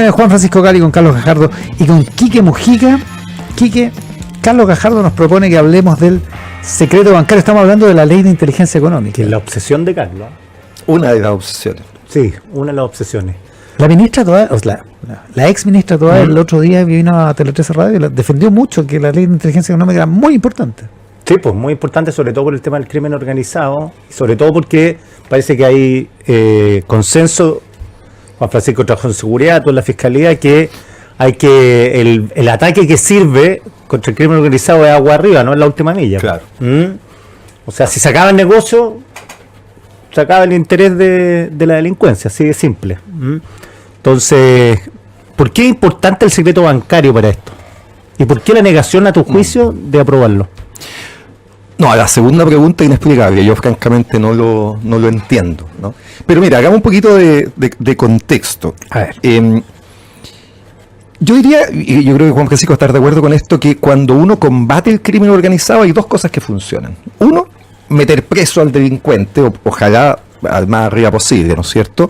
de Juan Francisco Cali con Carlos Gajardo y con Quique Mujica. Quique, Carlos Gajardo nos propone que hablemos del secreto bancario. Estamos hablando de la ley de inteligencia económica. Que es la obsesión de Carlos. Una de las obsesiones. Sí, una de las obsesiones. La ministra Toá, la ex ministra Toá, el otro día vino a Tele 13 Radio y defendió mucho que la ley de inteligencia económica era muy importante. Sí, pues muy importante, sobre todo por el tema del crimen organizado, y sobre todo porque parece que hay consenso. Juan Francisco trabajó en seguridad, toda la fiscalía, que hay que el ataque que sirve contra el crimen organizado es agua arriba, no es la última milla. Claro. O sea, si se acaba el negocio, se acaba el interés de la delincuencia, así de simple. Entonces, ¿por qué es importante el secreto bancario para esto? ¿Y por qué la negación a tu juicio de aprobarlo? No, a la segunda pregunta inexplicable, yo francamente no lo entiendo, ¿no? Pero mira, hagamos un poquito de contexto. A ver. Yo diría, y yo creo que Juan Francisco está de acuerdo con esto, que cuando uno combate el crimen organizado hay dos cosas que funcionan. Uno, meter preso al delincuente, ojalá al más arriba posible, ¿no es cierto?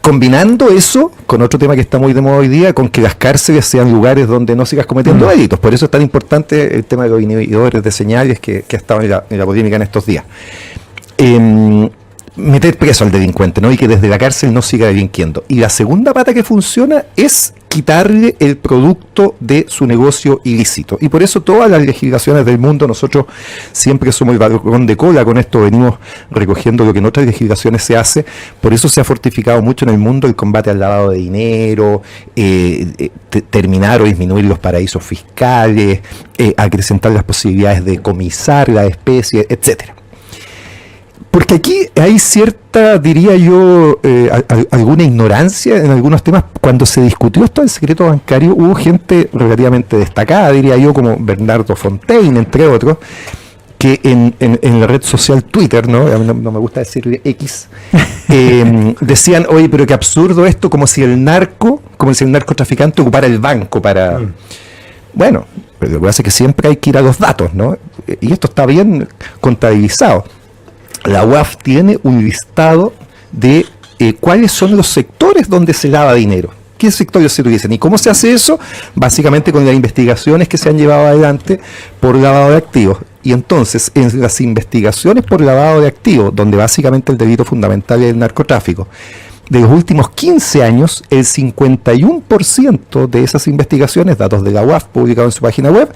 Combinando eso con otro tema que está muy de moda hoy día, con que las cárceles sean lugares donde no sigas cometiendo delitos. Por eso es tan importante el tema de los inhibidores de señales que ha estado en la polémica en estos días. Meter preso al delincuente, ¿no? Y que desde la cárcel no siga delinquiendo. Y la segunda pata que funciona es quitarle el producto de su negocio ilícito. Y por eso todas las legislaciones del mundo, nosotros siempre somos el balcón de cola, con esto venimos recogiendo lo que en otras legislaciones se hace. Por eso se ha fortificado mucho en el mundo el combate al lavado de dinero, terminar o disminuir los paraísos fiscales, acrecentar las posibilidades de comisar la especie, etcétera. Porque aquí hay cierta, diría yo, alguna ignorancia en algunos temas. Cuando se discutió esto del secreto bancario, hubo gente relativamente destacada, diría yo, como Bernardo Fontaine, entre otros, que en la red social Twitter, ¿no? A mí no me gusta decirle X, decían, oye, pero qué absurdo esto, como si el narcotraficante ocupara el banco para... Bueno, pero lo que pasa es que siempre hay que ir a los datos, ¿no? Y esto está bien contabilizado. La UAF tiene un listado de cuáles son los sectores donde se lava dinero. ¿Qué sectores se utilizan? ¿Y cómo se hace eso? Básicamente con las investigaciones que se han llevado adelante por lavado de activos. Y entonces, en las investigaciones por lavado de activos, donde básicamente el delito fundamental es el narcotráfico, de los últimos 15 años, el 51% de esas investigaciones, datos de la UAF publicados en su página web,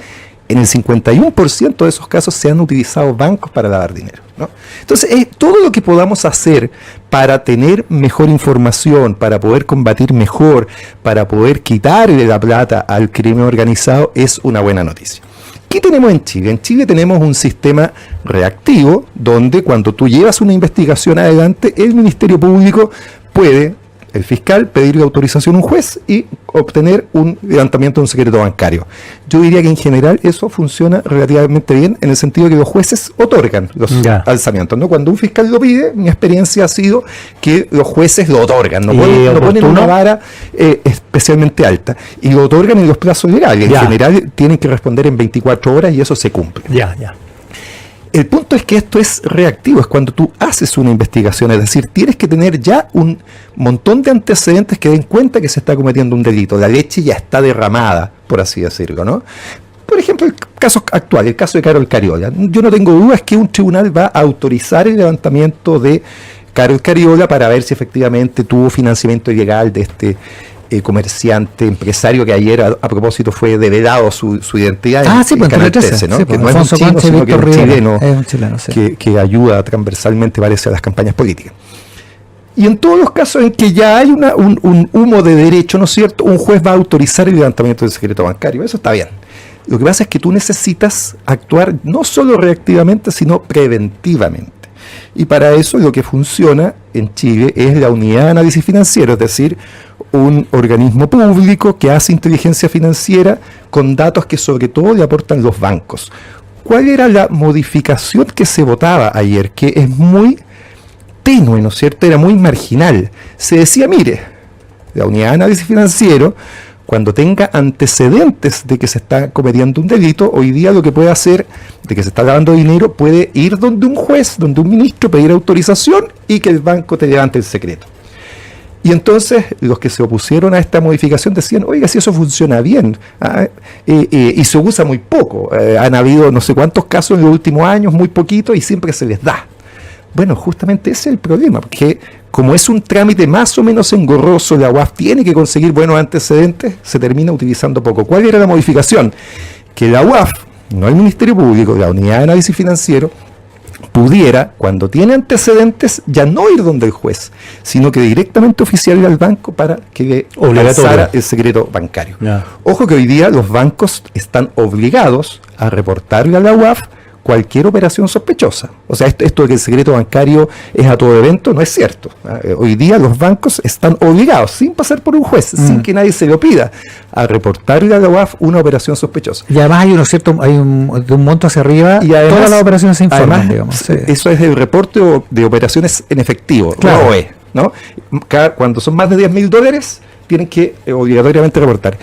en el 51% de esos casos se han utilizado bancos para lavar dinero, ¿no? Entonces, todo lo que podamos hacer para tener mejor información, para poder combatir mejor, para poder quitarle la plata al crimen organizado, es una buena noticia. ¿Qué tenemos en Chile? En Chile tenemos un sistema reactivo donde cuando tú llevas una investigación adelante, el Ministerio Público puede... el fiscal pedirle autorización a un juez y obtener un levantamiento de un secreto bancario. Yo diría que en general eso funciona relativamente bien en el sentido de que los jueces otorgan los alzamientos, ¿no? Cuando un fiscal lo pide, mi experiencia ha sido que los jueces lo otorgan, no ponen una vara especialmente alta y lo otorgan en los plazos legales. En general tienen que responder en 24 horas y eso se cumple. El punto es que esto es reactivo, es cuando tú haces una investigación, es decir, tienes que tener ya un montón de antecedentes que den cuenta que se está cometiendo un delito. La leche ya está derramada, por así decirlo, ¿no? Por ejemplo, el caso actual, el caso de Carol Cariola. Yo no tengo dudas que un tribunal va a autorizar el levantamiento de Carol Cariola para ver si efectivamente tuvo financiamiento ilegal de este comerciante, empresario que ayer a propósito fue develado su identidad en Canal 13, ¿no? Que no es un chino, sino que es un chileno, que ayuda transversalmente, parece, a las campañas políticas. Y en todos los casos en que ya hay un humo de derecho, ¿no es cierto?, un juez va a autorizar el levantamiento del secreto bancario. Eso está bien. Lo que pasa es que tú necesitas actuar no solo reactivamente, sino preventivamente. Y para eso lo que funciona en Chile es la Unidad de Análisis Financiero, es decir, un organismo público que hace inteligencia financiera con datos que sobre todo le aportan los bancos. ¿Cuál era la modificación que se votaba ayer? Que es muy tenue, ¿no es cierto? Era muy marginal. Se decía, mire, la Unidad de Análisis Financiero, cuando tenga antecedentes de que se está cometiendo un delito, hoy día lo que puede hacer, de que se está lavando dinero, puede ir donde un juez, donde un ministro, pedir autorización y que el banco te levante el secreto. Y entonces los que se opusieron a esta modificación decían, oiga, si eso funciona bien, y se usa muy poco. Han habido no sé cuántos casos en los últimos años, muy poquito, y siempre se les da. Bueno, justamente ese es el problema, porque como es un trámite más o menos engorroso, la UAF tiene que conseguir buenos antecedentes, se termina utilizando poco. ¿Cuál era la modificación? Que la UAF, no el Ministerio Público, la Unidad de Análisis Financiero, pudiera, cuando tiene antecedentes, ya no ir donde el juez, sino que directamente oficial al banco para que le alcanzara el secreto bancario. Yeah. Ojo que hoy día los bancos están obligados a reportarle a la UAF cualquier operación sospechosa. O sea, esto de que el secreto bancario es a todo evento no es cierto. Hoy día los bancos están obligados, sin pasar por un juez, sin que nadie se lo pida, a reportarle a la UAF una operación sospechosa. Y además hay de un monto hacia arriba, y además, todas las operaciones se informan, además, digamos. Sí. Eso es el reporte de operaciones en efectivo, claro. ROE, ¿no? Cuando son más de $10,000, tienen que obligatoriamente reportar.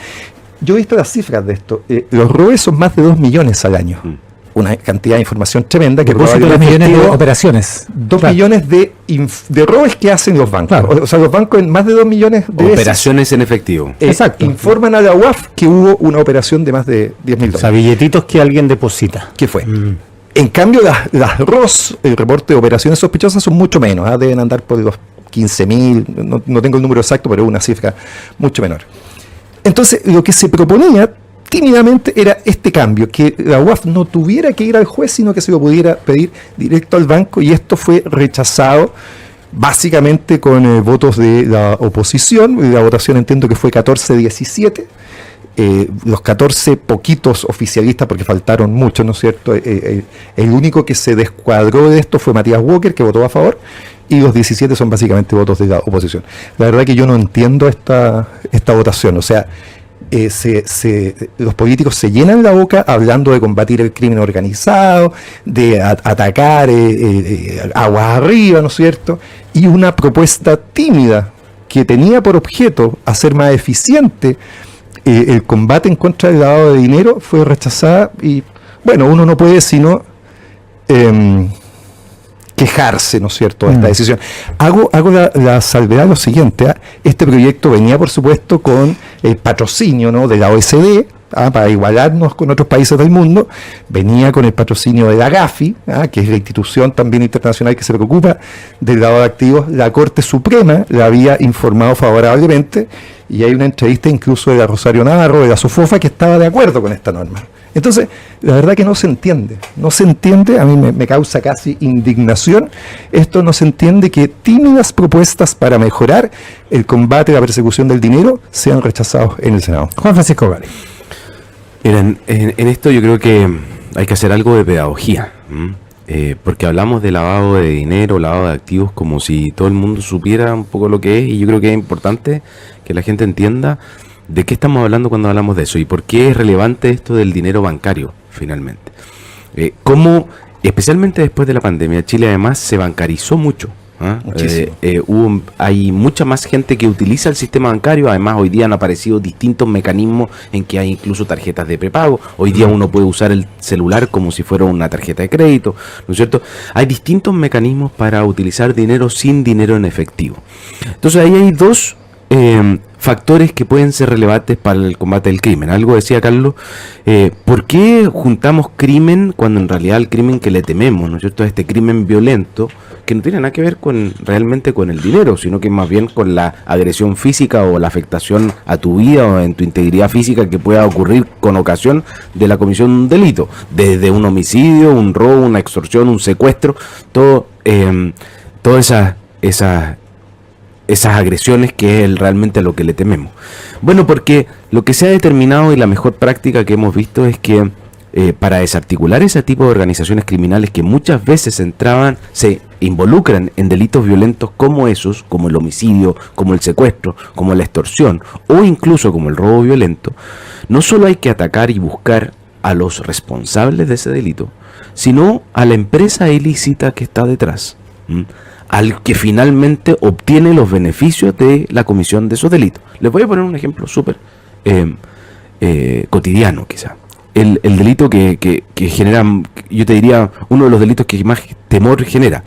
Yo he visto las cifras de esto. Los ROE son más de 2 millones al año. Una cantidad de información tremenda que probablemente 2 millones de operaciones. 2 millones de robos que hacen los bancos. Claro. O sea, los bancos en más de 2 millones de operaciones veces, en efectivo. Exacto. Informan a la UAF que hubo una operación de más de $10,000. O sea, billetitos que alguien deposita. ¿Qué fue? En cambio, las ROS, el reporte de operaciones sospechosas, son mucho menos. Deben andar por los 15.000. No tengo el número exacto, pero es una cifra mucho menor. Entonces, lo que se proponía tímidamente era este cambio, que la UAF no tuviera que ir al juez, sino que se lo pudiera pedir directo al banco, y esto fue rechazado básicamente con votos de la oposición. La votación entiendo que fue 14-17, los 14 poquitos oficialistas, porque faltaron muchos, ¿no es cierto? El único que se descuadró de esto fue Matías Walker, que votó a favor, y los 17 son básicamente votos de la oposición. La verdad que yo no entiendo esta votación, o sea, los políticos se llenan la boca hablando de combatir el crimen organizado, de atacar aguas arriba, ¿no es cierto? Y una propuesta tímida que tenía por objeto hacer más eficiente el combate en contra del lavado de dinero fue rechazada, y bueno, uno no puede sino quejarse, ¿no es cierto?, de esta decisión. Hago la salvedad de lo siguiente. Este proyecto venía, por supuesto, con el patrocinio, ¿no?, de la OECD, para igualarnos con otros países del mundo. Venía con el patrocinio de la GAFI, que es la institución también internacional que se preocupa del lavado de activos. La Corte Suprema la había informado favorablemente, y hay una entrevista incluso de la Rosario Navarro, de la SOFOFA, que estaba de acuerdo con esta norma. Entonces, la verdad que no se entiende, a mí me causa casi indignación. Esto no se entiende, que tímidas propuestas para mejorar el combate a la persecución del dinero sean rechazados en el Senado. Juan Francisco Gali. Miren, en esto yo creo que hay que hacer algo de pedagogía, porque hablamos de lavado de dinero, lavado de activos, como si todo el mundo supiera un poco lo que es, y yo creo que es importante que la gente entienda de qué estamos hablando cuando hablamos de eso y por qué es relevante esto del dinero bancario, finalmente. Cómo, especialmente después de la pandemia, Chile además se bancarizó mucho. Hay mucha más gente que utiliza el sistema bancario. Además, hoy día han aparecido distintos mecanismos en que hay incluso tarjetas de prepago. Hoy día uno puede usar el celular como si fuera una tarjeta de crédito, ¿no es cierto? Hay distintos mecanismos para utilizar dinero sin dinero en efectivo. Entonces ahí hay dos factores que pueden ser relevantes para el combate del crimen. Algo decía Carlos, ¿por qué juntamos crimen cuando en realidad el crimen que le tememos, ¿no es cierto?, este crimen violento, que no tiene nada que ver realmente con el dinero, sino que más bien con la agresión física o la afectación a tu vida o en tu integridad física que pueda ocurrir con ocasión de la comisión de un delito, desde un homicidio, un robo, una extorsión, un secuestro, todas esas agresiones, que es realmente a lo que le tememos. Bueno, porque lo que se ha determinado y la mejor práctica que hemos visto es que para desarticular ese tipo de organizaciones criminales que muchas veces se involucran en delitos violentos como esos, como el homicidio, como el secuestro, como la extorsión o incluso como el robo violento, no solo hay que atacar y buscar a los responsables de ese delito, sino a la empresa ilícita que está detrás, al que finalmente obtiene los beneficios de la comisión de esos delitos. Les voy a poner un ejemplo súper cotidiano, quizá. El delito que genera, yo te diría, uno de los delitos que más temor genera,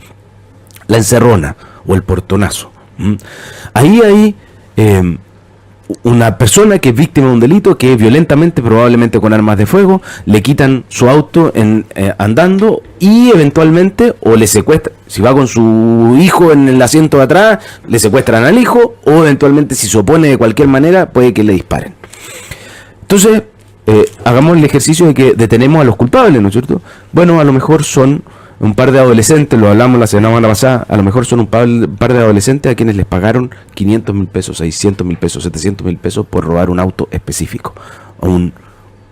la encerrona o el portonazo. Ahí hay una persona que es víctima de un delito, que violentamente, probablemente con armas de fuego, le quitan su auto andando y eventualmente o le secuestran, si va con su hijo en el asiento de atrás, le secuestran al hijo, o eventualmente si se opone de cualquier manera puede que le disparen. Entonces, hagamos el ejercicio de que detenemos a los culpables, ¿no es cierto? Bueno, a lo mejor son un par de adolescentes, lo hablamos la semana pasada, a lo mejor son un par de adolescentes a quienes les pagaron 500 mil pesos, 600 mil pesos, 700 mil pesos por robar un auto específico. Un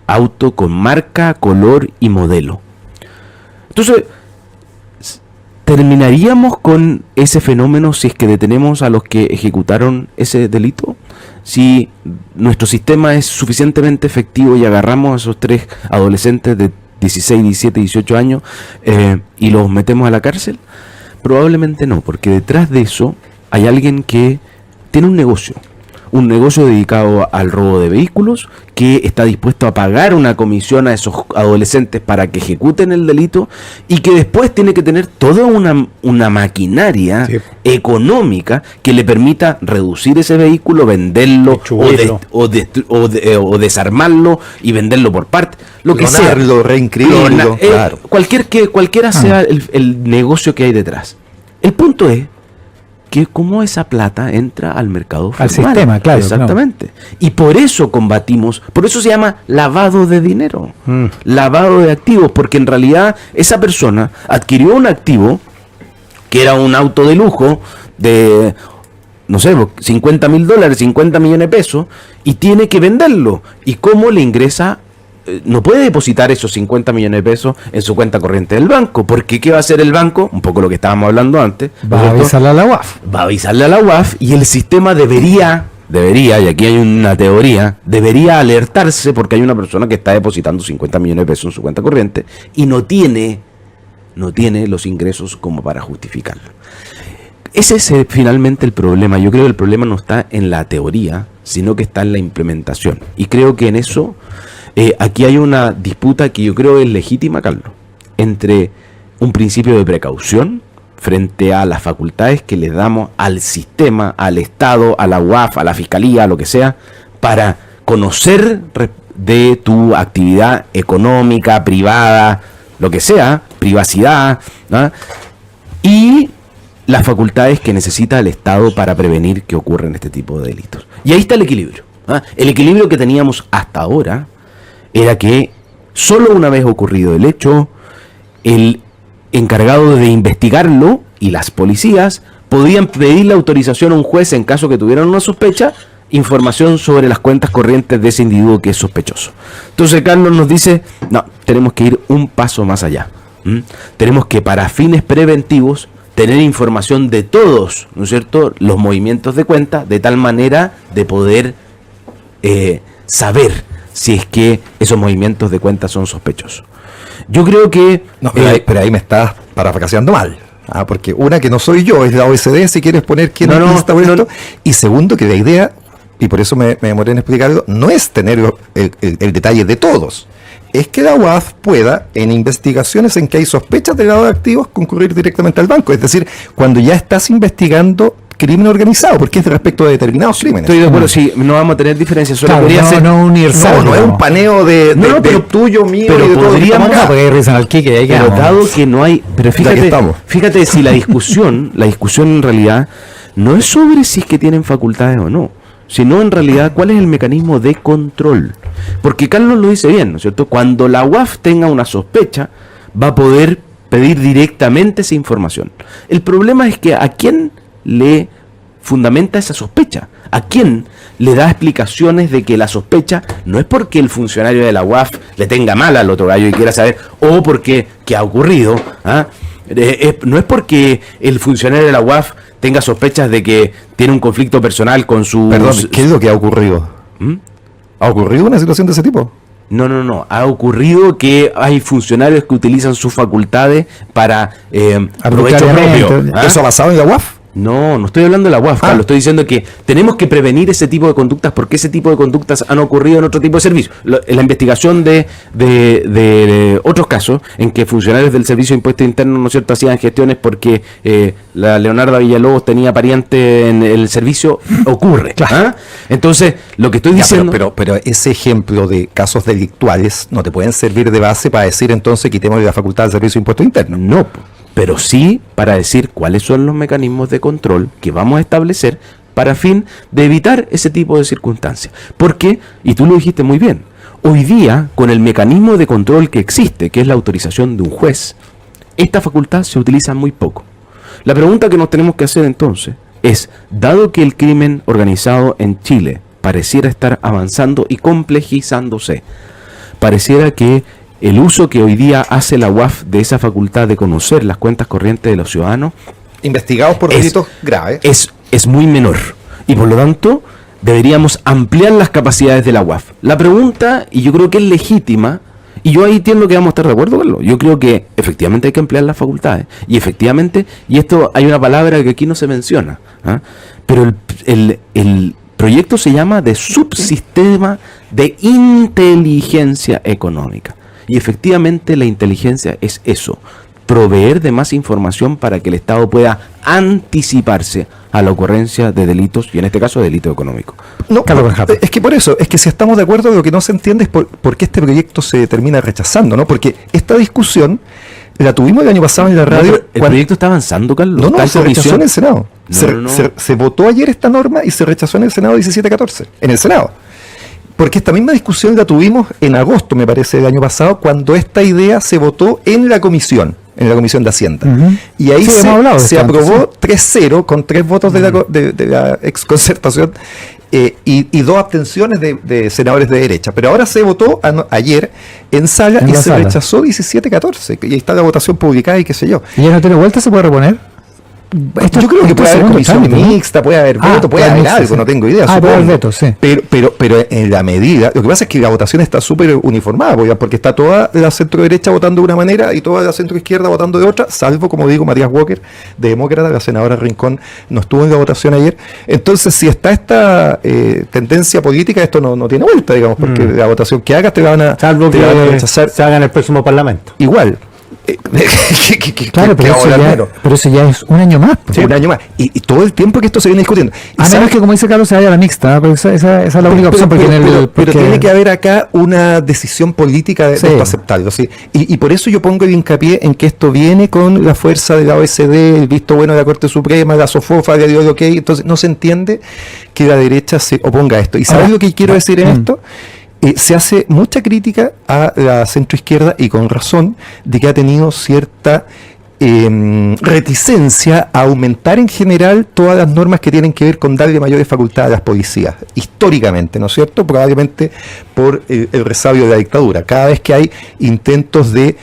auto con marca, color y modelo. Entonces, ¿terminaríamos con ese fenómeno si es que detenemos a los que ejecutaron ese delito? Si nuestro sistema es suficientemente efectivo y agarramos a esos 3 adolescentes de 16, 17, 18 años y los metemos a la cárcel, probablemente no, porque detrás de eso hay alguien que tiene un negocio dedicado al robo de vehículos, que está dispuesto a pagar una comisión a esos adolescentes para que ejecuten el delito, y que después tiene que tener toda una maquinaria económica que le permita reducir ese vehículo, venderlo o desarmarlo y venderlo por parte, lo que sea, reinscribirlo, claro. Cualquiera sea el negocio que hay detrás. El punto es que cómo esa plata entra al mercado formal. Al sistema, claro. Exactamente. No. Y por eso combatimos, por eso se llama lavado de dinero, lavado de activos, porque en realidad esa persona adquirió un activo que era un auto de lujo de, no sé, $50 mil, 50 millones de pesos, y tiene que venderlo. ¿Y cómo le ingresa? No puede depositar esos 50 millones de pesos en su cuenta corriente del banco, porque ¿qué va a hacer el banco? Un poco lo que estábamos hablando antes. Va a avisarle a la UAF. Va a avisarle a la UAF, y el sistema debería, y aquí hay una teoría, debería alertarse porque hay una persona que está depositando 50 millones de pesos en su cuenta corriente y no tiene los ingresos como para justificarlo. Ese es finalmente el problema. Yo creo que el problema no está en la teoría, sino que está en la implementación. Y creo que en eso aquí hay una disputa que yo creo es legítima, Carlos, entre un principio de precaución frente a las facultades que le damos al sistema, al Estado, a la UAF, a la Fiscalía, a lo que sea, para conocer de tu actividad económica, privada, lo que sea, privacidad, ¿no? Y las facultades que necesita el Estado para prevenir que ocurran este tipo de delitos. Y ahí está el equilibrio, ¿no? El equilibrio que teníamos hasta ahora era que solo una vez ocurrido el hecho, el encargado de investigarlo y las policías podían pedir la autorización a un juez en caso que tuvieran una sospecha, información sobre las cuentas corrientes de ese individuo que es sospechoso. Entonces Carlos nos dice, no, tenemos que ir un paso más allá. Tenemos que, para fines preventivos, tener información de todos, ¿no es cierto?, los movimientos de cuenta, de tal manera de poder saber si es que esos movimientos de cuenta son sospechosos. Yo creo que... No, pero ahí me estás parafraseando mal. Porque una, que no soy yo, es la OECD, si quieres poner quién está por esto. Y segundo, que la idea, y por eso me demoré en explicarlo, no es tener el detalle de todos. Es que la UAF pueda, en investigaciones en que hay sospechas de lavado de activos, concurrir directamente al banco. Es decir, cuando ya estás investigando crimen organizado, porque es respecto de determinados crímenes. Estoy de acuerdo, sí, no vamos a tener diferencias. Solo claro, podría ser... no universal. No es un paneo de tuyo, mío, pero y de podríamos... No, porque hay risa al Quique, ahí pero dado que no hay... Pero fíjate si la discusión en realidad no es sobre si es que tienen facultades o no, sino en realidad cuál es el mecanismo de control. Porque Carlos lo dice bien, ¿no es cierto? Cuando la UAF tenga una sospecha, va a poder pedir directamente esa información. El problema es que ¿a quién le fundamenta esa sospecha? ¿A quién le da explicaciones de que la sospecha no es porque el funcionario de la UAF le tenga mal al otro gallo y quiera saber, o porque ¿qué ha ocurrido? No es porque el funcionario de la UAF tenga sospechas de que tiene un conflicto personal con su... Perdón, ¿qué es lo que ha ocurrido? ¿Ha ocurrido una situación de ese tipo? No. Ha ocurrido que hay funcionarios que utilizan sus facultades para provecho propio. ¿Eso basado en la UAF? No estoy hablando de la UAF, Carlos, estoy diciendo que tenemos que prevenir ese tipo de conductas porque ese tipo de conductas han ocurrido en otro tipo de servicios. En la investigación de otros casos en que funcionarios del Servicio de Impuestos Internos, ¿no es cierto?, hacían gestiones porque la Leonarda Villalobos tenía pariente en el servicio, ocurre. Claro. Entonces, lo que estoy diciendo... Pero ese ejemplo de casos delictuales no te pueden servir de base para decir entonces quitemos la facultad del Servicio de Impuestos Internos. No, pero sí para decir cuáles son los mecanismos de control que vamos a establecer para fin de evitar ese tipo de circunstancias. Porque, y tú lo dijiste muy bien, hoy día, con el mecanismo de control que existe, que es la autorización de un juez, esta facultad se utiliza muy poco. La pregunta que nos tenemos que hacer entonces es, dado que el crimen organizado en Chile pareciera estar avanzando y complejizándose, pareciera que el uso que hoy día hace la UAF de esa facultad de conocer las cuentas corrientes de los ciudadanos Investigados por delitos graves. es muy menor. Y por lo tanto, deberíamos ampliar las capacidades de la UAF. La pregunta, y yo creo que es legítima, y yo ahí entiendo que vamos a estar de acuerdo, Carlos. Yo creo que efectivamente hay que ampliar las facultades. Y efectivamente, y esto hay una palabra que aquí no se menciona, pero el proyecto se llama de subsistema de inteligencia económica. Y efectivamente la inteligencia es eso, proveer de más información para que el Estado pueda anticiparse a la ocurrencia de delitos, y en este caso delitos económicos. No, es que por eso, es que si estamos de acuerdo, lo que no se entiende es por qué este proyecto se termina rechazando, ¿no? Porque esta discusión la tuvimos el año pasado en la radio. ¿El proyecto está avanzando, Carlos? No, se rechazó en el Senado. No. Se votó ayer esta norma y se rechazó en el Senado 17-14, en el Senado. Porque esta misma discusión la tuvimos en agosto, me parece, del año pasado, cuando esta idea se votó en la Comisión de Hacienda. Y ahí se aprobó 3-0 con 3 votos de la exconcertación y 2 abstenciones de senadores de derecha. Pero ahora se votó ayer en sala y se rechazó 17-14. Y ahí está la votación publicada y qué sé yo. ¿Y ya no tiene vuelta? ¿Se puede reponer? Yo creo que puede haber comisión mixta, puede haber veto, puede haber algo, no tengo idea. Puede haber veto, sí. Pero en la medida, lo que pasa es que la votación está súper uniformada, porque está toda la centro derecha votando de una manera y toda la centro izquierda votando de otra, salvo, como digo, Matías Walker, de Demócrata, la senadora Rincón, no estuvo en la votación ayer. Entonces, si está esta tendencia política, esto no tiene vuelta, digamos, porque la votación que hagas te van a rechazar, se haga en el próximo Parlamento. Igual. Claro, pero eso ya es un año más. Sí, un año más. Y todo el tiempo que esto se viene discutiendo. A menos que, como dice Carlos, se vaya a la mixta, pero esa es la única opción. Pero tiene que haber acá una decisión política de esto aceptarlo. ¿Sí? Y por eso yo pongo el hincapié en que esto viene con la fuerza de la OECD, el visto bueno de la Corte Suprema, la SOFOFA, le dio el ok. Entonces no se entiende que la derecha se oponga a esto. ¿Y sabes lo que quiero decir en esto? Se hace mucha crítica a la centroizquierda, y con razón, de que ha tenido cierta reticencia a aumentar en general todas las normas que tienen que ver con darle mayores facultades a las policías, históricamente, ¿no es cierto? Probablemente por el resabio de la dictadura. Cada vez que hay intentos de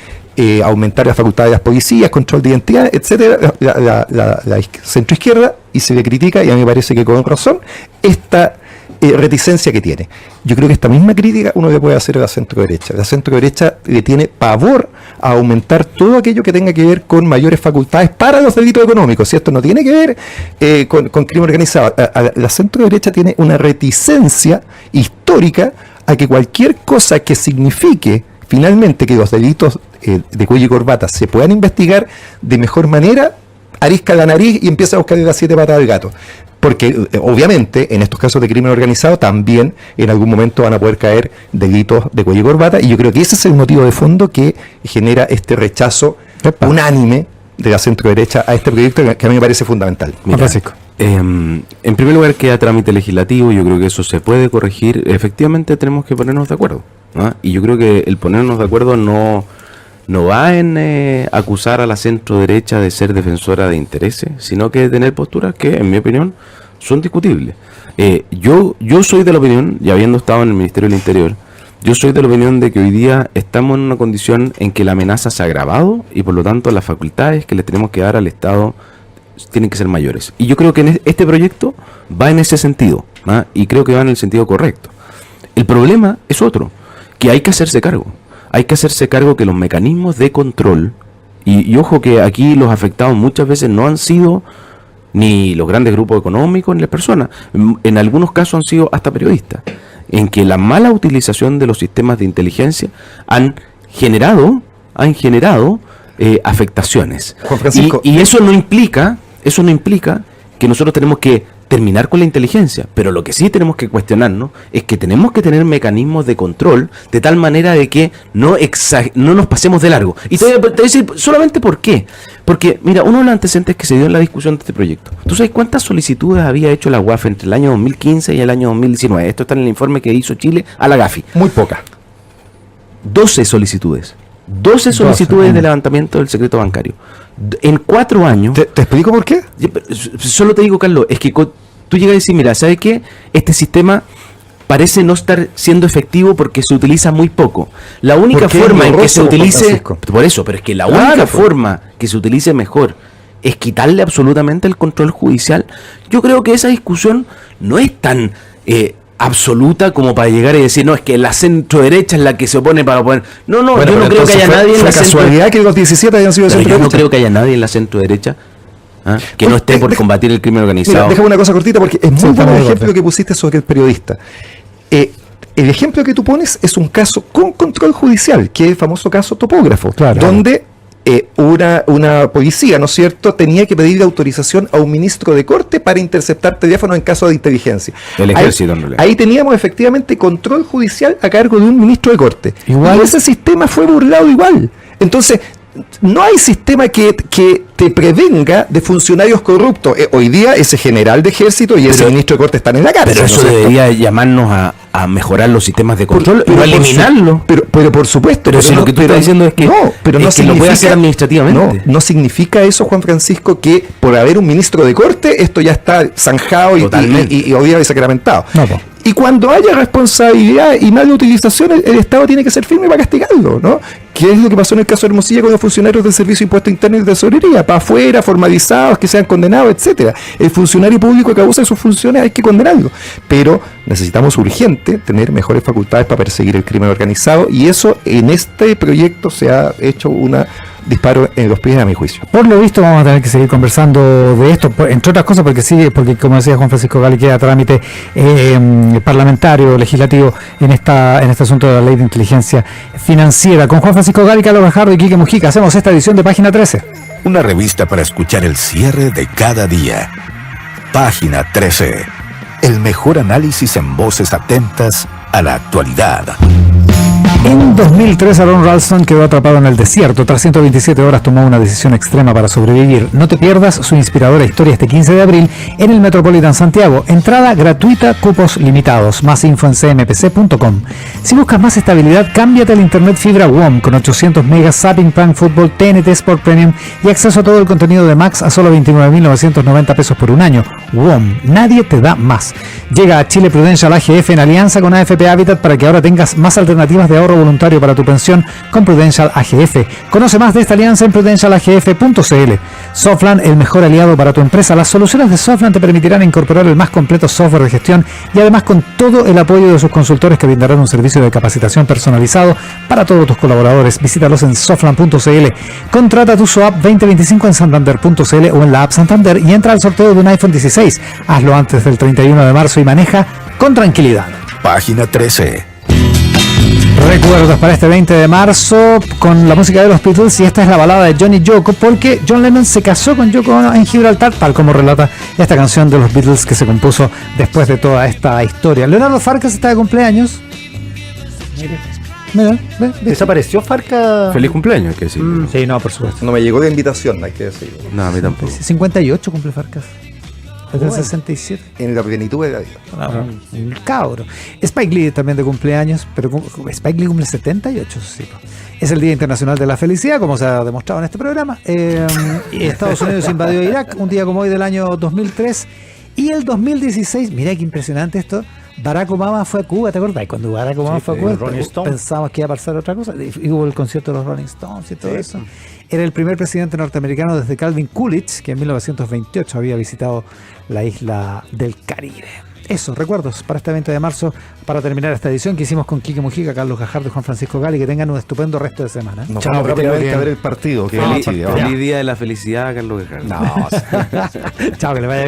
aumentar las facultades de las policías, control de identidad, etcétera, la centroizquierda, y se le critica, y a mí me parece que con razón, esta reticencia que tiene. Yo creo que esta misma crítica uno le puede hacer a la centro derecha. La centro derecha le tiene pavor a aumentar todo aquello que tenga que ver con mayores facultades para los delitos económicos. Si esto no tiene que ver con crimen organizado, la centro derecha tiene una reticencia histórica a que cualquier cosa que signifique finalmente que los delitos de cuello y corbata se puedan investigar de mejor manera, arisca la nariz y empieza a buscarle las 7 patas al gato. Porque obviamente en estos casos de crimen organizado también en algún momento van a poder caer delitos de cuello y corbata, y yo creo que ese es el motivo de fondo que genera este rechazo unánime de la centro derecha a este proyecto, que a mí me parece fundamental. Mira, en primer lugar, queda trámite legislativo. Yo creo que eso se puede corregir. Efectivamente tenemos que ponernos de acuerdo, ¿no? Y yo creo que el ponernos de acuerdo no va en acusar a la centro derecha de ser defensora de intereses, sino que de tener posturas que, en mi opinión, son discutibles. Yo soy de la opinión, y habiendo estado en el Ministerio del Interior, yo soy de la opinión de que hoy día estamos en una condición en que la amenaza se ha agravado, y por lo tanto las facultades que le tenemos que dar al Estado tienen que ser mayores. Y yo creo que este proyecto va en ese sentido, ¿no? Y creo que va en el sentido correcto. El problema es otro, que hay que hacerse cargo. Hay que hacerse cargo que los mecanismos de control, y ojo que aquí los afectados muchas veces no han sido ni los grandes grupos económicos, ni las personas. En algunos casos han sido hasta periodistas, en que la mala utilización de los sistemas de inteligencia han generado afectaciones. Juan Francisco. Y eso no implica que nosotros tenemos que terminar con la inteligencia, pero lo que sí tenemos que cuestionarnos es que tenemos que tener mecanismos de control de tal manera de que no nos pasemos de largo. Y te voy a decir solamente por qué. Porque, mira, uno de los antecedentes que se dio en la discusión de este proyecto. ¿Tú sabes cuántas solicitudes había hecho la UAF entre el año 2015 y el año 2019? Esto está en el informe que hizo Chile a la GAFI. Muy poca. 12 solicitudes. 12 solicitudes de levantamiento del secreto bancario. En 4 años... ¿Te explico por qué? Solo te digo, Carlos, es que tú llegas a decir, mira, ¿sabes qué? Este sistema parece no estar siendo efectivo porque se utiliza muy poco. La única forma en que se utilice... Por eso, pero es que la única forma que se utilice mejor es quitarle absolutamente el control judicial. Yo creo que esa discusión no es tan... absoluta como para llegar y decir, no, es que la centro derecha es la que se opone para poner... No, bueno, yo no creo que haya nadie en la casualidad que los 17 hayan sido centro derecha. Yo no creo que haya nadie en la centro derecha que no esté por combatir el crimen organizado. Mira, déjame una cosa cortita porque es muy buen ejemplo que pusiste sobre el periodista. El ejemplo que tú pones es un caso con control judicial, que es el famoso caso Topógrafo, donde una policía, ¿no es cierto?, tenía que pedirle autorización a un ministro de corte para interceptar teléfonos en caso de inteligencia. El ejército, en realidad. Ahí teníamos efectivamente control judicial a cargo de un ministro de corte. Igual. Y ese sistema fue burlado igual. Entonces, no hay sistema que te prevenga de funcionarios corruptos. Hoy día ese general de ejército y ese ministro de corte están en la cárcel. Pero eso debería llamarnos a mejorar los sistemas de control y no eliminarlo. Pero por supuesto. Pero si lo que tú estás diciendo es que no lo puede hacer administrativamente. No significa eso, Juan Francisco, que por haber un ministro de corte esto ya está zanjado y hoy día sacramentado. Y cuando haya responsabilidad y mala utilización, el Estado tiene que ser firme para castigarlo, ¿no? ¿Qué es lo que pasó en el caso de Hermosilla con los funcionarios del Servicio de Impuesto Interno y de Tesorería? Para afuera, formalizados, que sean condenados, etcétera. El funcionario público que abusa de sus funciones hay que condenarlo. Pero necesitamos urgente tener mejores facultades para perseguir el crimen organizado, y eso en este proyecto se ha hecho una disparo en los pies, a mi juicio. Por lo visto vamos a tener que seguir conversando de esto, entre otras cosas porque como decía Juan Francisco Gali, queda trámite parlamentario, legislativo en este asunto de la ley de inteligencia financiera. Con Juan Francisco Gali, Carlos Gajardo y Quique Mujica hacemos esta edición de Página 13. Una revista para escuchar el cierre de cada día. Página 13. El mejor análisis en voces atentas a la actualidad. En 2003, Aaron Ralston quedó atrapado en el desierto. Tras 127 horas tomó una decisión extrema para sobrevivir. No te pierdas su inspiradora historia este 15 de abril en el Metropolitan Santiago. Entrada gratuita, cupos limitados. Más info en cmpc.com. Si buscas más estabilidad, cámbiate al internet fibra WOM con 800 megas, Zapping, Plan Fútbol, TNT Sport Premium y acceso a todo el contenido de Max a solo 29.990 pesos por un año. WOM, nadie te da más. Llega a Chile Prudential AGF en alianza con AFP Habitat para que ahora tengas más alternativas de ahorro voluntario para tu pensión con Prudential AGF. Conoce más de esta alianza en prudentialagf.cl. Softland, el mejor aliado para tu empresa. Las soluciones de Softland te permitirán incorporar el más completo software de gestión y además con todo el apoyo de sus consultores que brindarán un servicio de capacitación personalizado para todos tus colaboradores. Visítalos en softland.cl. Contrata tu SOAP 2025 en santander.cl o en la app Santander y entra al sorteo de un iPhone 16. Hazlo antes del 31 de marzo y maneja con tranquilidad. Página 13. Recuerdos para este 20 de marzo con la música de los Beatles, y esta es la balada de John y Yoko, porque John Lennon se casó con Yoko Ono en Gibraltar, tal como relata esta canción de los Beatles que se compuso después de toda esta historia. Leonardo Farcas está de cumpleaños. Mira, ve. ¿Desapareció Farcas? Feliz cumpleaños, hay que decir. Sí, no, por supuesto. No me llegó la invitación, hay que decirlo. No, a mí tampoco. 58 cumple Farcas. Es del 67. En la plenitud de la vida. Un cabro. Spike Lee también de cumpleaños, pero Spike Lee cumple 78, sí. Es el Día Internacional de la Felicidad, como se ha demostrado en este programa. Estados Unidos invadió Irak un día como hoy del año 2003. Y el 2016, mira qué impresionante esto, Barack Obama fue a Cuba, ¿te acordás? Cuando Barack Obama fue a Cuba, pensábamos que iba a pasar otra cosa. Y hubo el concierto de los Rolling Stones y todo eso. Era el primer presidente norteamericano desde Calvin Coolidge, que en 1928 había visitado la isla del Caribe. Eso, recuerdos para este 20 de marzo, para terminar esta edición que hicimos con Quique Mujica, Carlos Gajardo y Juan Francisco Gali. Que tengan un estupendo resto de semana. Nos Chao, vamos que tengan rápidamente bien. a ver el partido. Que Feliz, vamos a- feliz día de la felicidad, Carlos Gajardo. No, Chao, que le vaya